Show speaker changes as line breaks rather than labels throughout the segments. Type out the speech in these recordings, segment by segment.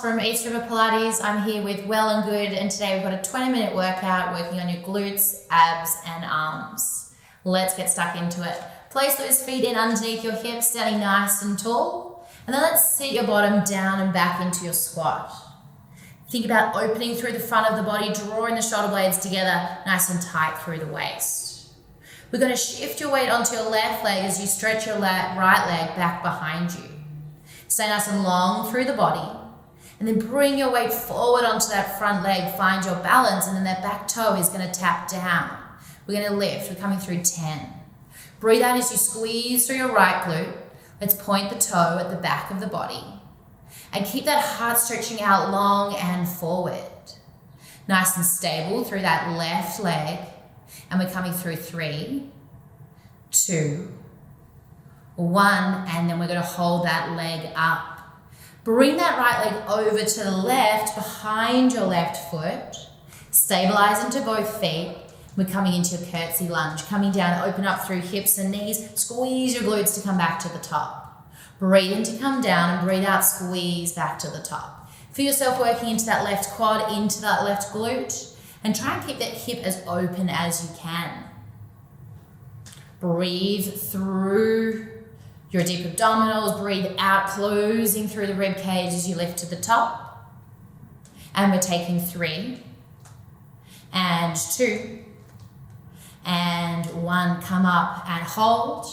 from East River Pilates. I'm here with Well+Good, and today we've got a 20-minute workout working on your glutes, abs and arms. Let's get stuck into it. Place those feet in underneath your hips, standing nice and tall. And then let's sit your bottom down and back into your squat. Think about opening through the front of the body, drawing the shoulder blades together nice and tight through the waist. We're going to shift your weight onto your left leg as you stretch your right leg back behind you. Stay nice and long through the body, and then bring your weight forward onto that front leg, find your balance, and then that back toe is going to tap down. We're going to lift, we're coming through 10. Breathe out as you squeeze through your right glute. Let's point the toe at the back of the body. And keep that heart stretching out long and forward. Nice and stable through that left leg. And we're coming through 3, 2, 1, and then we're going to hold that leg up. Bring that right leg over to the left, behind your left foot. Stabilize into both feet. We're coming into your curtsy lunge. Coming down, open up through hips and knees. Squeeze your glutes to come back to the top. Breathe in to come down and breathe out, squeeze back to the top. Feel yourself working into that left quad, into that left glute. And try and keep that hip as open as you can. Breathe through your deep abdominals, breathe out, closing through the rib cage as you lift to the top. And we're taking 3, and 2, and 1. Come up and hold.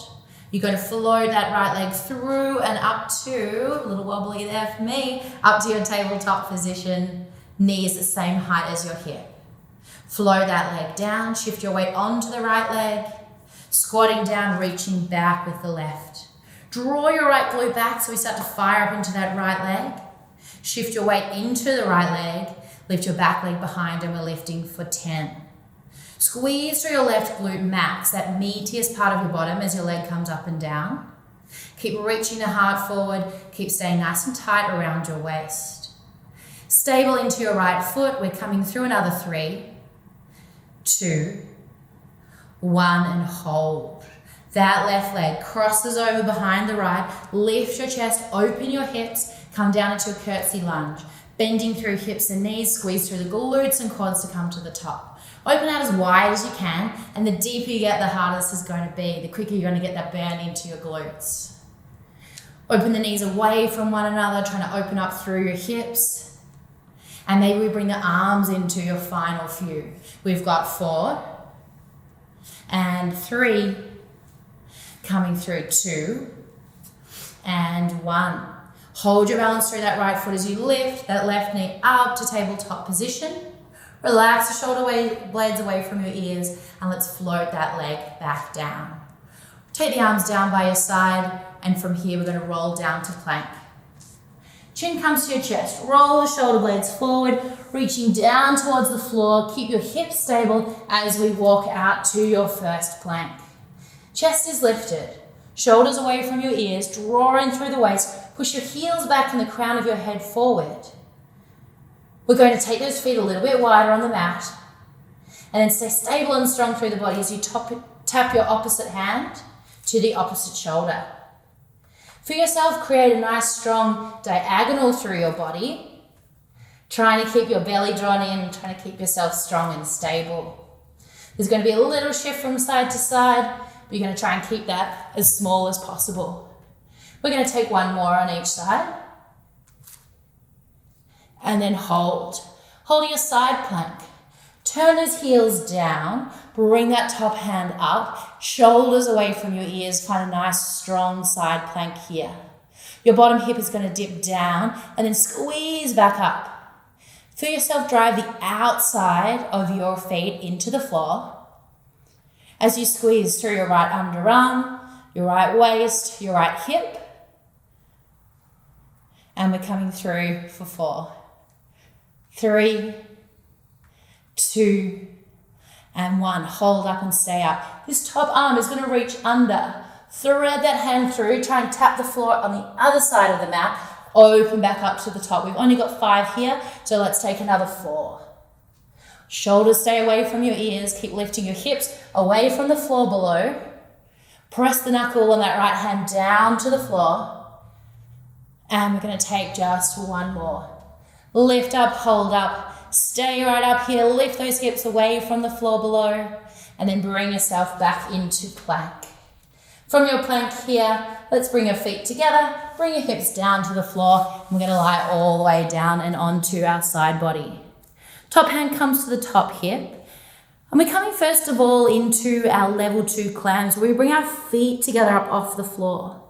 You're going to float that right leg through and up to, a little wobbly there for me, up to your tabletop position, knees the same height as your hip. Float that leg down, shift your weight onto the right leg, squatting down, reaching back with the left. Draw your right glute back so we start to fire up into that right leg. Shift your weight into the right leg. Lift your back leg behind and we're lifting for 10. Squeeze through your left glute max, that meatiest part of your bottom as your leg comes up and down. Keep reaching the heart forward. Keep staying nice and tight around your waist. Stable into your right foot. We're coming through another 3, 2, 1, and hold. That left leg crosses over behind the right. Lift your chest, open your hips, come down into a curtsy lunge. Bending through hips and knees, squeeze through the glutes and quads to come to the top. Open out as wide as you can, and the deeper you get, the harder this is going to be. The quicker you're going to get that burn into your glutes. Open the knees away from one another, trying to open up through your hips. And maybe we bring the arms into your final few. We've got 4, and 3, coming through 2, and 1. Hold your balance through that right foot as you lift that left knee up to tabletop position. Relax the shoulder blades away from your ears, and let's float that leg back down. Take the arms down by your side, and from here we're going to roll down to plank. Chin comes to your chest. Roll the shoulder blades forward, reaching down towards the floor. Keep your hips stable as we walk out to your first plank. Chest is lifted. Shoulders away from your ears, drawing through the waist. Push your heels back and the crown of your head forward. We're going to take those feet a little bit wider on the mat, and then stay stable and strong through the body as you tap your opposite hand to the opposite shoulder. For yourself, create a nice strong diagonal through your body, trying to keep your belly drawn in, trying to keep yourself strong and stable. There's going to be a little shift from side to side, but you're going to try and keep that as small as possible. We're going to take 1 more on each side. And then hold. Hold your side plank. Turn those heels down. Bring that top hand up. Shoulders away from your ears. Find a nice strong side plank here. Your bottom hip is going to dip down and then squeeze back up. Feel yourself drive the outside of your feet into the floor as you squeeze through your right underarm, your right waist, your right hip. And we're coming through for 4, 3, 2, and 1. Hold up and stay up. This top arm is going to reach under. Thread that hand through. Try and tap the floor on the other side of the mat. Open back up to the top. We've only got 5 here, so let's take another 4. Shoulders stay away from your ears. Keep lifting your hips away from the floor below. Press the knuckle on that right hand down to the floor. And we're going to take just 1 more. Lift up, hold up, stay right up here, lift those hips away from the floor below, and then bring yourself back into plank. From your plank here, let's bring your feet together, bring your hips down to the floor, and we're gonna lie all the way down and onto our side body. Top hand comes to the top hip, and we're coming first of all into our level 2 clams, where we bring our feet together up off the floor.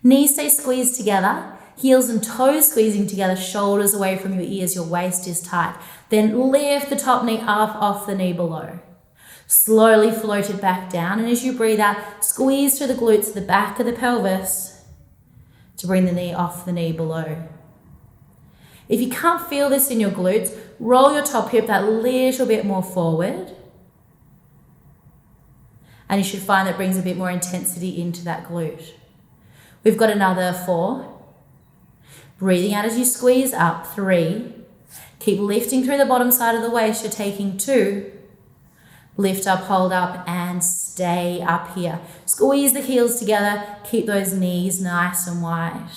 Knees stay squeezed together, heels and toes squeezing together, shoulders away from your ears, your waist is tight. Then lift the top knee up off the knee below. Slowly float it back down, and as you breathe out, squeeze through the glutes, the back of the pelvis, to bring the knee off the knee below. If you can't feel this in your glutes, roll your top hip that little bit more forward, and you should find that brings a bit more intensity into that glute. We've got another 4. Breathing out as you squeeze up, 3. Keep lifting through the bottom side of the waist, you're taking 2. Lift up, hold up, and stay up here. Squeeze the heels together, keep those knees nice and wide.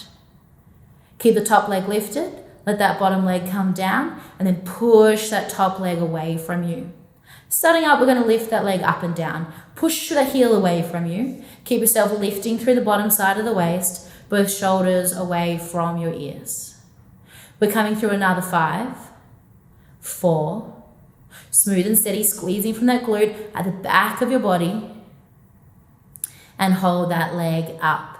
Keep the top leg lifted, let that bottom leg come down, and then push that top leg away from you. Starting up, we're going to lift that leg up and down. Push the heel away from you. Keep yourself lifting through the bottom side of the waist, both shoulders away from your ears. We're coming through another 5, 4, smooth and steady, squeezing from that glute at the back of your body, and hold that leg up.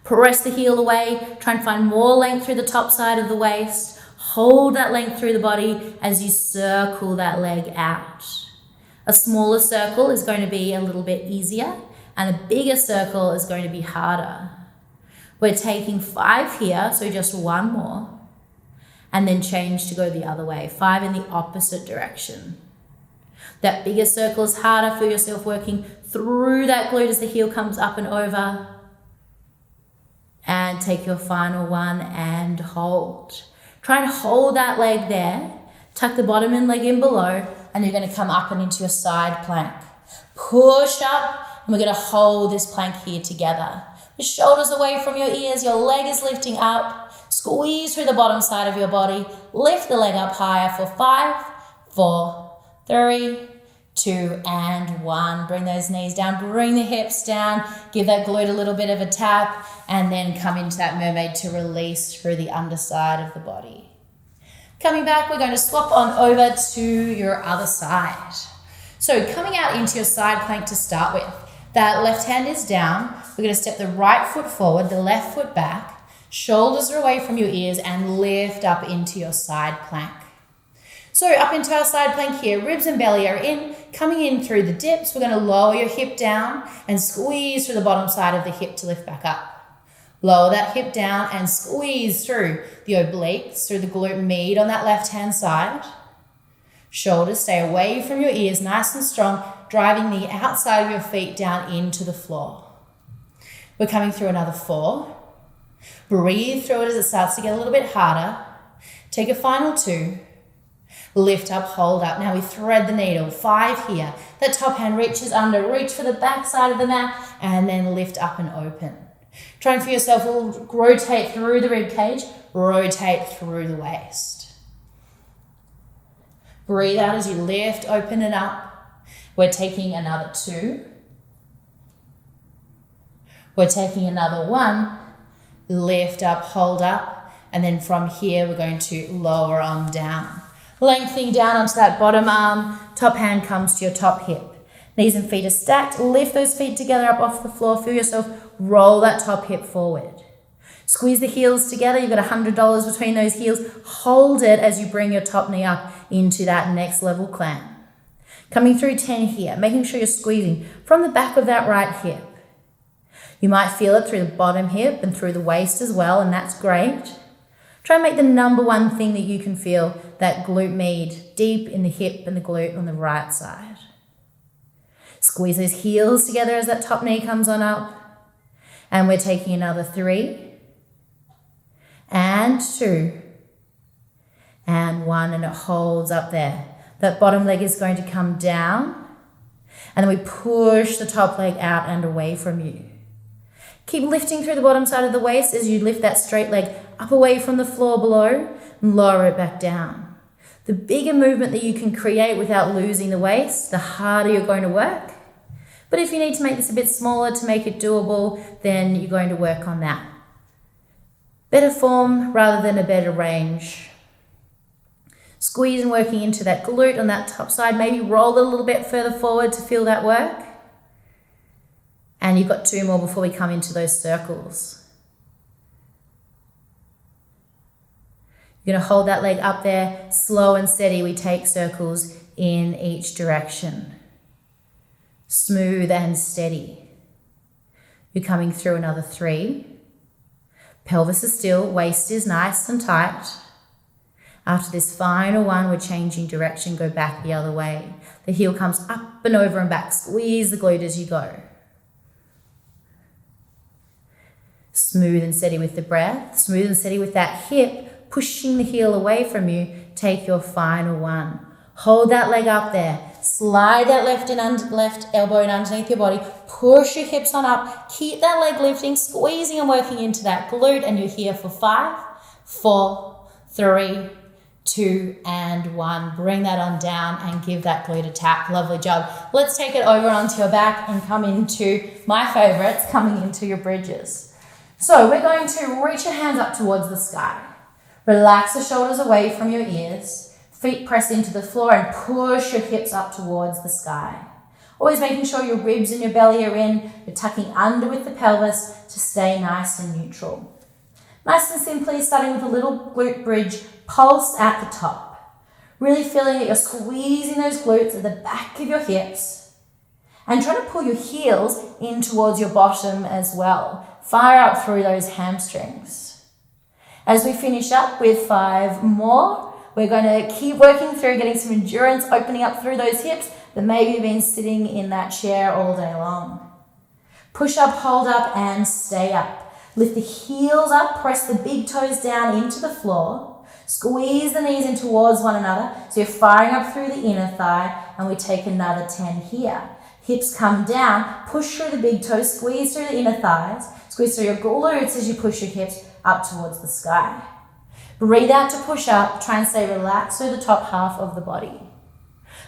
Press the heel away, try and find more length through the top side of the waist. Hold that length through the body as you circle that leg out. A smaller circle is going to be a little bit easier, and a bigger circle is going to be harder. We're taking 5 here, so just 1 more, and then change to go the other way. 5 in the opposite direction. That bigger circle is harder. Feel yourself working through that glute as the heel comes up and over. And take your final 1 and hold. Try and hold that leg there. Tuck the bottom end leg in below, and you're going to come up and into your side plank. Push up, and we're going to hold this plank here together. The shoulders away from your ears, your leg is lifting up. Squeeze through the bottom side of your body. Lift the leg up higher for 5, 4, 3, 2, and 1. Bring those knees down, bring the hips down, give that glute a little bit of a tap, and then come into that mermaid to release through the underside of the body. Coming back, we're going to swap on over to your other side. So coming out into your side plank to start with. That left hand is down. We're going to step the right foot forward, the left foot back. Shoulders are away from your ears, and lift up into your side plank. So up into our side plank here, ribs and belly are in. Coming in through the dips, we're going to lower your hip down and squeeze through the bottom side of the hip to lift back up. Lower that hip down and squeeze through the obliques, through the glute med on that left-hand side. Shoulders stay away from your ears, nice and strong, driving the outside of your feet down into the floor. We're coming through another 4. Breathe through it as it starts to get a little bit harder. Take a final 2. Lift up, hold up. Now we thread the needle. 5 here. That top hand reaches under. Reach for the back side of the mat, and then lift up and open. Try and feel yourself rotate through the rib cage, rotate through the waist. Breathe out as you lift, open it up. We're taking another 2. We're taking another 1. Lift up, hold up, and then from here we're going to lower on down. Lengthening down onto that bottom arm, top hand comes to your top hip. Knees and feet are stacked. Lift those feet together up off the floor. Feel yourself roll that top hip forward. Squeeze the heels together. You've got $100 between those heels. Hold it as you bring your top knee up into that next level clam. Coming through 10 here, making sure you're squeezing from the back of that right hip. You might feel it through the bottom hip and through the waist as well, and that's great. Try and make the number one thing that you can feel, that glute med, deep in the hip and the glute on the right side. Squeeze those heels together as that top knee comes on up. And we're taking another 3, and 2, and 1, and it holds up there. That bottom leg is going to come down, and then we push the top leg out and away from you. Keep lifting through the bottom side of the waist as you lift that straight leg up away from the floor below. and lower it back down. The bigger movement that you can create without losing the waist, the harder you're going to work. But if you need to make this a bit smaller to make it doable, then you're going to work on that. Better form rather than a better range. Squeeze and working into that glute on that top side. Maybe roll it a little bit further forward to feel that work. And you've got 2 more before we come into those circles. You're going to hold that leg up there, slow and steady. We take circles in each direction. Smooth and steady. You're coming through another 3. Pelvis is still, waist is nice and tight. After this final one, we're changing direction, go back the other way. The heel comes up and over and back. Squeeze the glute as you go. Smooth and steady with the breath. Smooth and steady with that hip. Pushing the heel away from you, take your final one. Hold that leg up there. Slide that left elbow in underneath your body. Push your hips on up. Keep that leg lifting, squeezing and working into that glute. And you're here for 5, 4, 3, 2, and 1. Bring that on down and give that glute a tap. Lovely job. Let's take it over onto your back and come into my favorites, coming into your bridges. So we're going to reach your hands up towards the sky. Relax the shoulders away from your ears. Feet press into the floor and push your hips up towards the sky. Always making sure your ribs and your belly are in. You're tucking under with the pelvis to stay nice and neutral. Nice and simply, starting with a little glute bridge, pulse at the top. Really feeling that you're squeezing those glutes at the back of your hips and trying to pull your heels in towards your bottom as well. Fire up through those hamstrings. As we finish up with 5 more, we're going to keep working through getting some endurance, opening up through those hips that maybe you've been sitting in that chair all day long. Push up, hold up, and stay up. Lift the heels up, press the big toes down into the floor. Squeeze the knees in towards one another. So you're firing up through the inner thigh, and we take another 10 here. Hips come down, push through the big toes, squeeze through the inner thighs, squeeze through your glutes as you push your hips up towards the sky. Breathe out to push up. Try and stay relaxed through the top half of the body.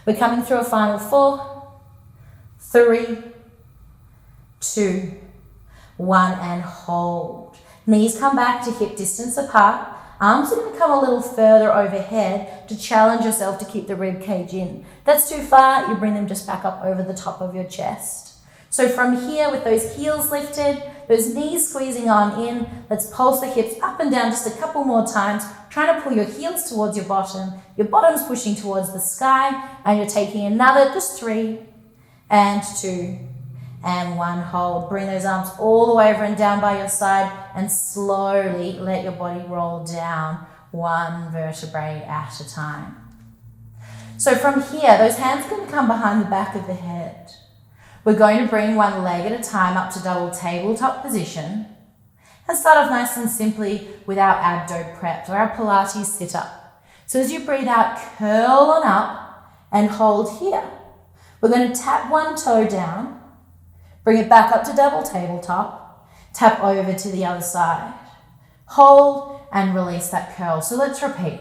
We're coming through a final 4, 3, 2, 1, and hold. Knees come back to hip distance apart. Arms are going to come a little further overhead to challenge yourself to keep the rib cage in. If that's too far, you bring them just back up over the top of your chest. So from here, with those heels lifted, those knees squeezing on in, let's pulse the hips up and down just a couple more times, trying to pull your heels towards your bottom's pushing towards the sky, and you're taking another, just 3, and 2, and 1, hold. Bring those arms all the way over and down by your side, and slowly let your body roll down 1 vertebrae at a time. So from here, those hands are going to come behind the back of the head. We're going to bring one leg at a time up to double tabletop position and start off nice and simply with our abdo prep, or our Pilates sit-up. So as you breathe out, curl on up and hold here. We're going to tap one toe down, bring it back up to double tabletop, tap over to the other side. Hold and release that curl. So let's repeat.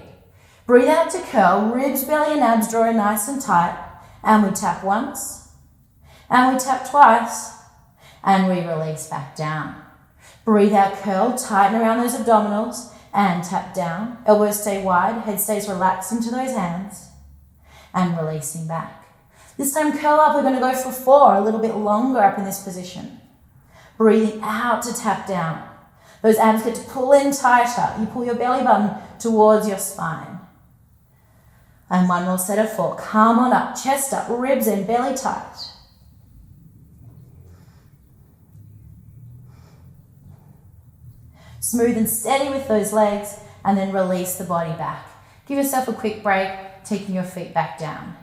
Breathe out to curl, ribs, belly and abs drawing nice and tight, and we tap once. And we tap twice, and we release back down. Breathe out, curl, tighten around those abdominals, and tap down. Elbows stay wide, head stays relaxed into those hands, and releasing back. This time, curl up, we're going to go for 4, a little bit longer up in this position. Breathing out to tap down. Those abs get to pull in tighter. You pull your belly button towards your spine. And 1 more set of 4. Come on up, chest up, ribs in, belly tight. Smooth and steady with those legs, and then release the body back. Give yourself a quick break, taking your feet back down.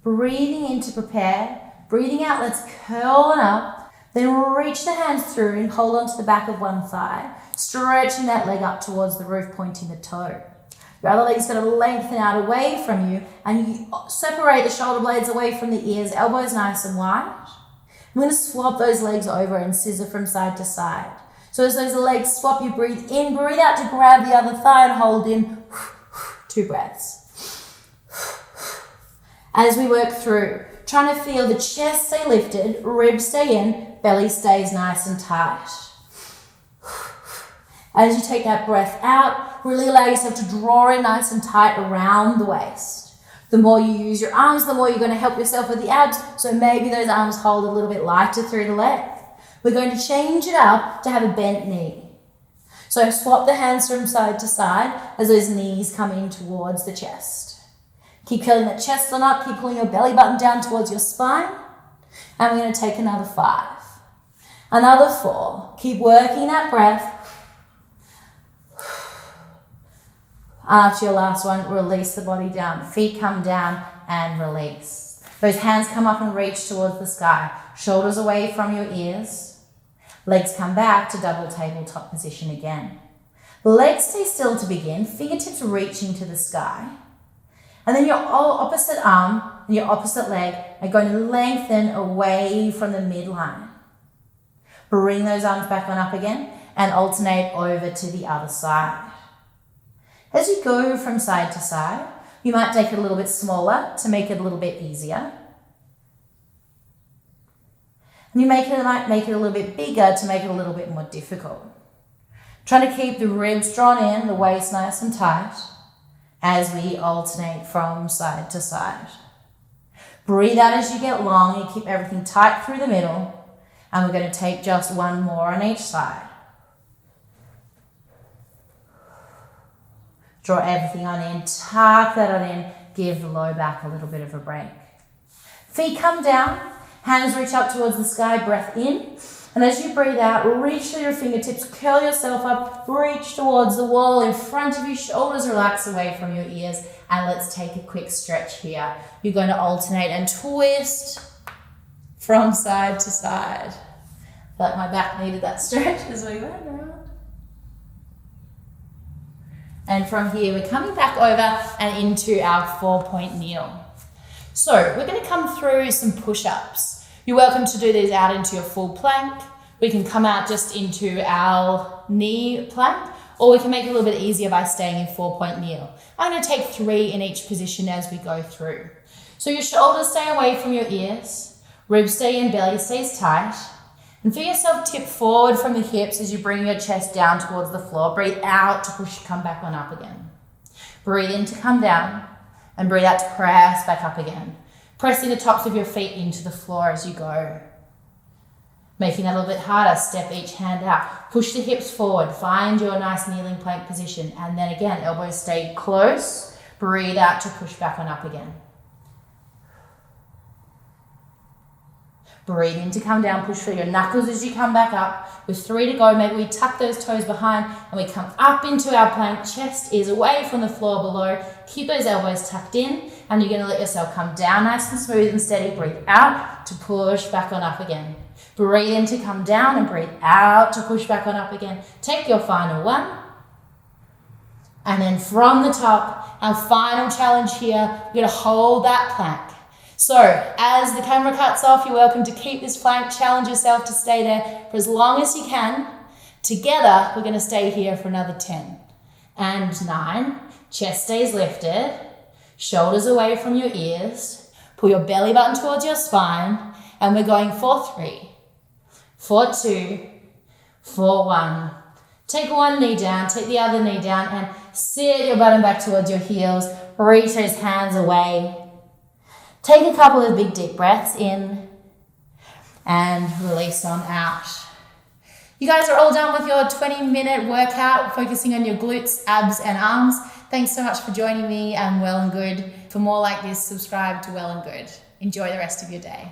Breathing in to prepare. Breathing out, let's curl on up. Then reach the hands through and hold onto the back of one thigh, stretching that leg up towards the roof, pointing the toe. Your other leg's going to lengthen out away from you, and you separate the shoulder blades away from the ears, elbows nice and wide. I'm going to swap those legs over and scissor from side to side. So
So as those legs swap, you breathe in, breathe out to grab the other thigh and hold in. 2 breaths. As we work through, trying to feel the chest stay lifted, ribs stay in, belly stays nice and tight. As you take that breath out, really allow yourself to draw in nice and tight around the waist. The more you use your arms, the more you're going to help yourself with the abs. So maybe those arms hold a little bit lighter through the leg. We're going to change it up to have a bent knee. So swap the hands from side to side as those knees come in towards the chest. Keep curling the chest on up, keep pulling your belly button down towards your spine. And we're going to take another 5. Another 4. Keep working that breath. After your last one, release the body down. Feet come down and release. Those hands come up and reach towards the sky. Shoulders away from your ears. Legs come back to double tabletop position again. Legs stay still to begin. Fingertips reaching to the sky. And then your opposite arm and your opposite leg are going to lengthen away from the midline. Bring those arms back on up again and alternate over to the other side. As you go from side to side, you might take it a little bit smaller to make it a little bit easier. And you might make it a little bit bigger to make it a little bit more difficult. Trying to keep the ribs drawn in, the waist nice and tight, as we alternate from side to side. Breathe out as you get long and keep everything tight through the middle. And we're going to take just one more on each side. Draw everything on in, tuck that on in, give the low back a little bit of a break. Feet come down, hands reach up towards the sky, breath in. And as you breathe out, reach through your fingertips, curl yourself up, reach towards the wall in front of you, shoulders relax away from your ears. And let's take a quick stretch here. You're going to alternate and twist from side to side. I feel like my back needed that stretch as we went around. And from here, we're coming back over and into our 4-point kneel. So we're going to come through some push-ups. You're welcome to do these out into your full plank. We can come out just into our knee plank, or we can make it a little bit easier by staying in 4-point kneel. I'm going to take 3 in each position as we go through. So your shoulders stay away from your ears, ribs stay in, belly stays tight. And feel yourself tip forward from the hips as you bring your chest down towards the floor. Breathe out to push, come back on up again. Breathe in to come down and breathe out to press back up again. Pressing the tops of your feet into the floor as you go. Making that a little bit harder, step each hand out. Push the hips forward, find your nice kneeling plank position. And then again, elbows stay close. Breathe out to push back on up again. Breathe in to come down, push through your knuckles as you come back up. With 3 to go, maybe we tuck those toes behind and we come up into our plank. Chest is away from the floor below. Keep those elbows tucked in and you're going to let yourself come down nice and smooth and steady. Breathe out to push back on up again. Breathe in to come down and breathe out to push back on up again. Take your final one. And then from the top, our final challenge here, you're going to hold that plank. So as the camera cuts off, you're welcome to keep this plank, challenge yourself to stay there for as long as you can. Together, we're going to stay here for another 10 and 9. Chest stays lifted, shoulders away from your ears. Pull your belly button towards your spine, and we're going for 3, for 2, for 1. Take one knee down, take the other knee down, and sit your bottom back towards your heels. Reach those hands away. Take a couple of big deep breaths in and release on out. You guys are all done with your 20-minute workout focusing on your glutes, abs and arms. Thanks so much for joining me and Well and Good. For more like this, subscribe to Well and Good. Enjoy the rest of your day.